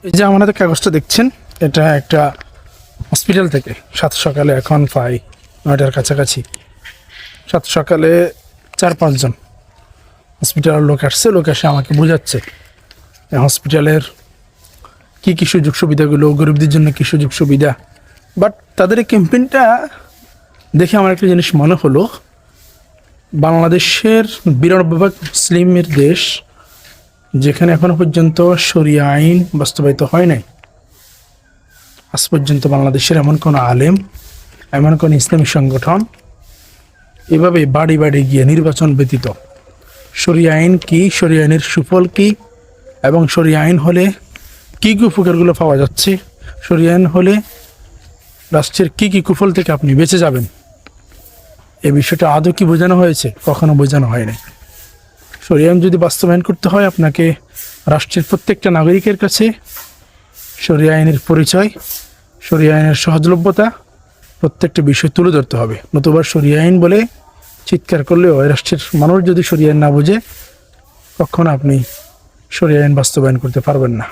এই যে আমাদের কাগজটা দেখছেন, এটা একটা হসপিটাল থেকে সাত সকালে, এখন প্রায় 9টার কাছাকাছি, সাত সকালে 4-5 জন হসপিটালের লোক আসছে। লোক এসে আমাকে বোঝাচ্ছে হসপিটালের কী কী সুযোগ সুবিধাগুলো, গরিবদের জন্য কী সুযোগ সুবিধা। বাট তাদের এই ক্যাম্পেইনটা দেখে আমার একটা জিনিস মনে হলো, বাংলাদেশের 92% মুসলিমের দেশ, যেখানে এখনো পর্যন্ত শরিয়া আইন বাস্তবায়িত হয় নাই। আজ পর্যন্ত বাংলাদেশের এমন কোনো আলেম, এমন কোনো ইসলামী সংগঠন এভাবে বাড়ি বাড়ি গিয়ে নির্বাচন ব্যতীত শরিয়া আইন কী, শরিয়া আইনের সুফল কী, এবং শরিয়া আইন হলে কী কী উপকারগুলো পাওয়া যাচ্ছে, শরিয়া আইন হলে রাষ্ট্রের কী কী কুফল থেকে আপনি বেঁচে যাবেন, এই বিষয়টা আদৌ কি বোঝানো হয়েছে? কখনো বোঝানো হয় নাই। শরিয়া আইন যদি বাস্তবায়ন করতে হয়, আপনাকে রাষ্ট্রের প্রত্যেকটা নাগরিকের কাছে শরিয়া আইনের পরিচয়, শরিয়া আইনের সহজলভ্যতা, প্রত্যেকটা বিষয় তুলে ধরতে হবে। নতুবা শরিয়া আইন বলে চিৎকার করলেও এই রাষ্ট্রের মানুষ যদি শরিয়া আইন না বোঝে, কখনো আপনি শরিয়া আইন বাস্তবায়ন করতে পারবেন না।